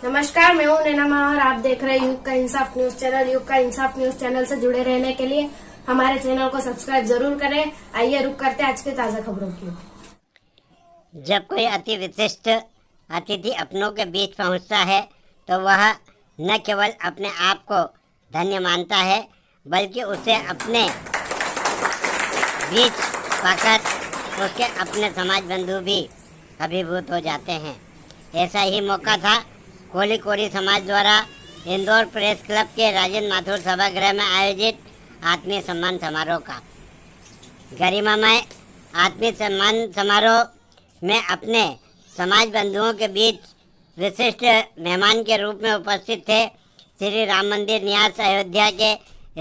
नमस्कार, मैं हूं नैना और आप देख रहे हैं युग का इंसाफ न्यूज चैनल। युग का इंसाफ न्यूज चैनल से जुड़े रहने के लिए हमारे चैनल को सब्सक्राइब जरूर करें। आइए रुक करते हैं आज की ताजा खबरों की। जब कोई अति विशिष्ट अतिथि अपनों के बीच पहुंचता है तो वह न केवल अपने आप को धन्य मानता है बल्कि उसे अपने बीच पाकर उसके अपने समाज बंधु भी अभिभूत हो जाते हैं। ऐसा ही मौका था कोली कोरी समाज द्वारा इंदौर प्रेस क्लब के राजेंद्र माथुर सभागृह में आयोजित आत्मीय सम्मान समारोह का। गरिमामय आत्मीय सम्मान समारोह में अपने समाज बंधुओं के बीच विशिष्ट मेहमान के रूप में उपस्थित थे श्री राम मंदिर न्यास अयोध्या के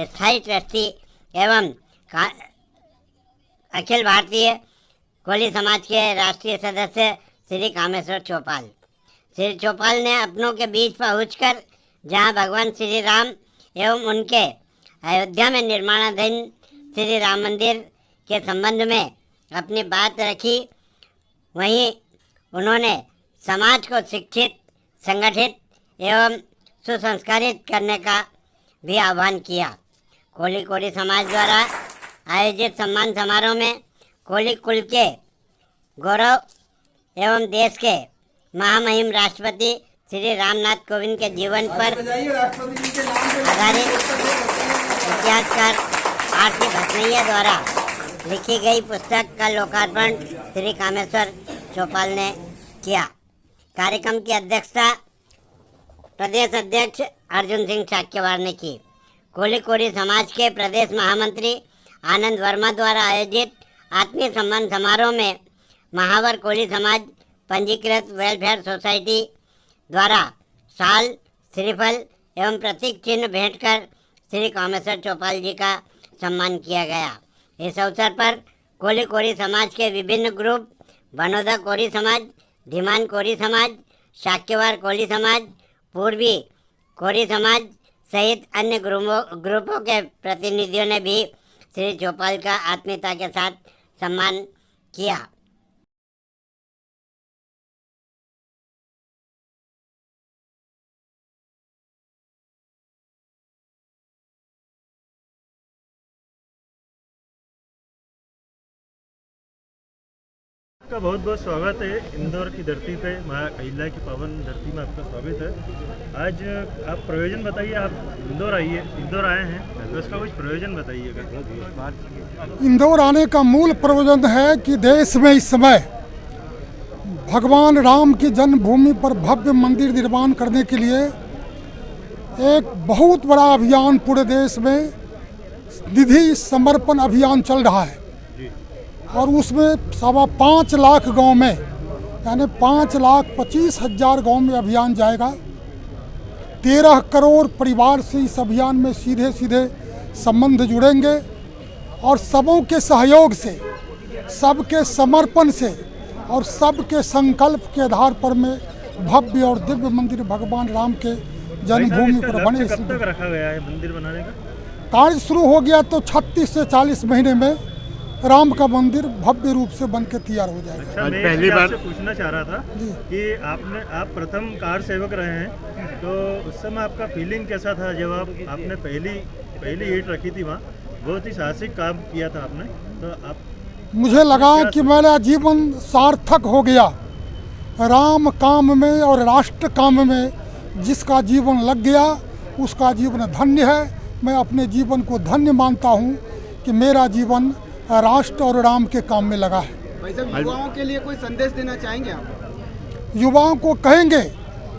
स्थायी ट्रस्टी एवं अखिल भारतीय कोली समाज के राष्ट्रीय सदस्य श्री कामेश्वर चौपाल। श्री चौपाल ने अपनों के बीच पहुंचकर जहां भगवान श्री राम एवं उनके अयोध्या में निर्माणाधीन श्री राम मंदिर के संबंध में अपनी बात रखी, वहीं उन्होंने समाज को शिक्षित, संगठित एवं सुसंस्कारित करने का भी आह्वान किया। कोली कोरी समाज द्वारा आयोजित सम्मान समारोह में कोली कुल के गौरव एवं देश के महामहिम राष्ट्रपति श्री रामनाथ कोविंद के जीवन पर आधारित इतिहासकार आरती भटनैया द्वारा लिखी गई पुस्तक का लोकार्पण श्री कामेश्वर चौपाल ने किया। कार्यक्रम की अध्यक्षता प्रदेश अध्यक्ष अर्जुन सिंह साक्यवार ने की। कोली कोरी समाज के प्रदेश महामंत्री आनंद वर्मा द्वारा आयोजित आत्मीय सम्मान समारोह में महावर कोली समाज पंजीकृत वेलफेयर सोसाइटी द्वारा शाल, श्रीफल एवं प्रतीक चिन्ह भेंट कर श्री कामेश्वर चौपाल जी का सम्मान किया गया। इस अवसर पर कोली कोरी समाज के विभिन्न ग्रुप बनोदा कोरी समाज, धीमान कोरी समाज, साक्यवार कोली समाज, पूर्वी कोरी समाज सहित अन्य ग्रुपों के प्रतिनिधियों ने भी श्री चौपाल का आत्मीयता के साथ सम्मान किया। आपका बहुत बहुत स्वागत है इंदौर की धरती पे, माँ अहिल्या की पावन धरती में आपका स्वागत है। आज आप प्रयोजन बताइए, आप इंदौर आए हैं तो इसका कुछ प्रयोजन बताइएगा। इंदौर आने का मूल प्रयोजन है कि देश में इस समय भगवान राम की जन्मभूमि पर भव्य मंदिर निर्माण करने के लिए एक बहुत बड़ा अभियान पूरे देश में निधि समर्पण अभियान चल रहा है और उसमें 5.25 लाख गांव में यानी 5,25,000 गांव में अभियान जाएगा। 13 करोड़ परिवार से इस अभियान में सीधे सीधे संबंध जुड़ेंगे और सबों के सहयोग से, सबके समर्पण से और सबके संकल्प के आधार पर में भव्य और दिव्य मंदिर भगवान राम के जन्मभूमि पर बने। कब तक रखा गया है मंदिर बनाने का? कार्य शुरू हो गया तो 36 से 40 महीने में राम का मंदिर भव्य रूप से बन के तैयार हो जाएगा। अच्छा, मैं पहली बार से पूछना चाह रहा था कि आप प्रथम कार सेवक रहे हैं, तो उस समय आपका फीलिंग कैसा था जब आपने पहली ईंट रखी थी वहाँ? बहुत ही साहसिक काम किया था आपने, तो आप मुझे लगा कि मेरा जीवन सार्थक हो गया। राम काम में और राष्ट्र काम में जिसका जीवन लग गया उसका जीवन धन्य है। मैं अपने जीवन को धन्य मानता हूँ कि मेरा जीवन राष्ट्र और राम के काम में लगा है। भाई साहब, युवाओं के लिए कोई संदेश देना चाहेंगे आप? युवाओं को कहेंगे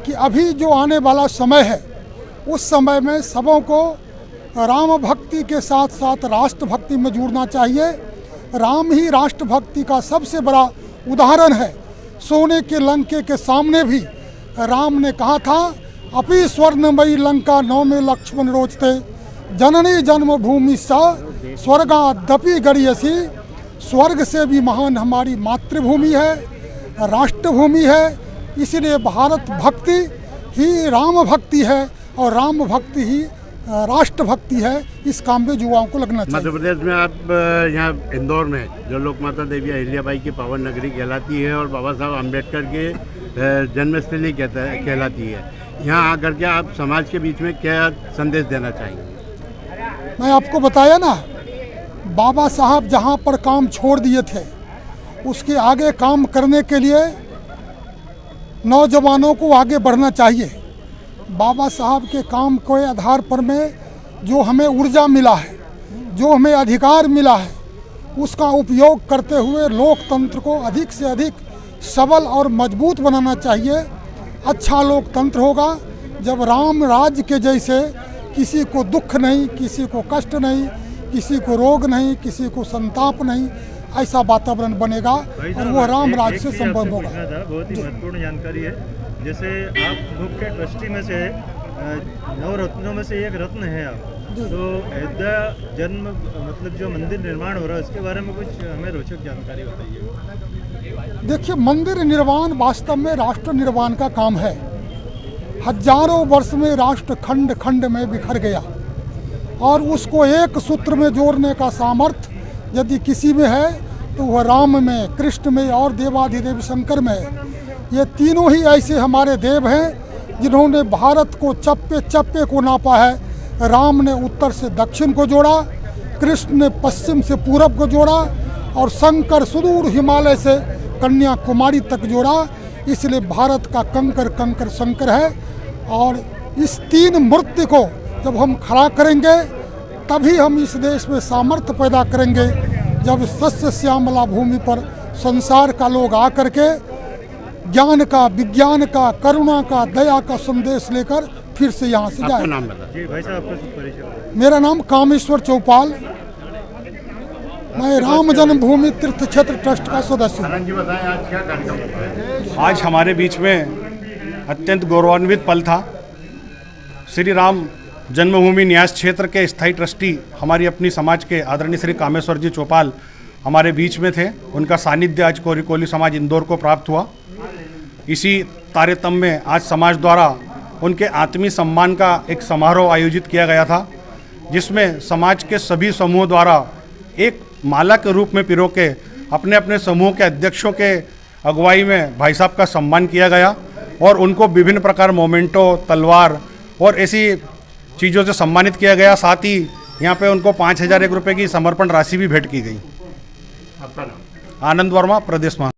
कि अभी जो आने वाला समय है उस समय में सबों को राम भक्ति के साथ साथ राष्ट्र भक्ति में जुड़ना चाहिए। राम ही राष्ट्र भक्ति का सबसे बड़ा उदाहरण है। सोने के लंके के सामने भी राम ने कहा था, अपि स्वर्णमयी लंका नौ में लक्ष्मण रोचते, जननी जन्मभूमि सा स्वर्गादपि गरीयसी। स्वर्ग से भी महान हमारी मातृभूमि है, राष्ट्रभूमि है। इसलिए भारत भक्ति ही राम भक्ति है और राम भक्ति ही राष्ट्र भक्ति है। इस काम में युवाओं को लगना चाहिए। मध्य प्रदेश में आप यहाँ इंदौर में जो लोक माता देवी अहिल्याबाई की पावन नगरी कहलाती है और बाबा साहब अम्बेडकर के जन्मस्थली कहलाती है, यहाँ आकर के आप समाज के बीच में क्या संदेश देना चाहेंगे? मैं आपको बताया ना, बाबा साहब जहाँ पर काम छोड़ दिए थे उसके आगे काम करने के लिए नौजवानों को आगे बढ़ना चाहिए। बाबा साहब के काम के आधार पर में जो हमें ऊर्जा मिला है, जो हमें अधिकार मिला है, उसका उपयोग करते हुए लोकतंत्र को अधिक से अधिक सबल और मजबूत बनाना चाहिए। अच्छा लोकतंत्र होगा जब राम राज्य के जैसे किसी को दुख नहीं, किसी को कष्ट नहीं, किसी को रोग नहीं, किसी को संताप नहीं, ऐसा वातावरण बनेगा और वो राम राज्य से संभव होगा। बहुत ही महत्वपूर्ण जानकारी है। जैसे आप मुख्य ट्रस्टी में से 9 रत्नों में से एक रत्न है आप, तो अयोध्या जन्म मतलब जो मंदिर निर्माण हो रहा है उसके बारे में कुछ हमें रोचक जानकारी बताइए। देखिए, मंदिर निर्माण वास्तव में राष्ट्र निर्माण का काम है। हजारों वर्ष में राष्ट्र खंड खंड में बिखर गया और उसको एक सूत्र में जोड़ने का सामर्थ्य यदि किसी में है तो वह राम में, कृष्ण में और देवाधिदेव शंकर में है। ये तीनों ही ऐसे हमारे देव हैं जिन्होंने भारत को चप्पे चप्पे को नापा है। राम ने उत्तर से दक्षिण को जोड़ा, कृष्ण ने पश्चिम से पूरब को जोड़ा और शंकर सुदूर हिमालय से कन्याकुमारी तक जोड़ा। इसलिए भारत का कंकर कंकर शंकर है और इस तीन मूर्ति को जब हम खड़ा करेंगे तभी हम इस देश में सामर्थ्य पैदा करेंगे। जब सस्य श्यामला भूमि पर संसार का लोग आकर के ज्ञान का, विज्ञान का, करुणा का, दया का संदेश लेकर फिर से यहाँ से जाए। नाम बता। जी भाई साहब, आपका शुभ परिचय। मेरा नाम कामेश्वर चौपाल, मैं राम जन्मभूमि तीर्थ क्षेत्र ट्रस्ट का सदस्य हूँ। जी बताएं, आज क्या कार्यक्रम? आज हमारे बीच में अत्यंत गौरवान्वित पल था। श्री राम जन्मभूमि न्यास क्षेत्र के स्थायी ट्रस्टी हमारी अपनी समाज के आदरणीय श्री कामेश्वर जी चौपाल हमारे बीच में थे। उनका सानिध्य आज कोरी कोली समाज इंदौर को प्राप्त हुआ। इसी तारतम्य में आज समाज द्वारा उनके आत्मीय सम्मान का एक समारोह आयोजित किया गया था, जिसमें समाज के सभी समूहों द्वारा एक माला के रूप में पिरो के अपने अपने समूह के अध्यक्षों के अगुवाई में भाई साहब का सम्मान किया गया और उनको विभिन्न प्रकार मोमेंटो, तलवार और ऐसी चीज़ों से सम्मानित किया गया। साथ ही यहाँ पे उनको 5,001 रुपये की समर्पण राशि भी भेंट की गई। आपका नाम? आनंद वर्मा, प्रदेश महा।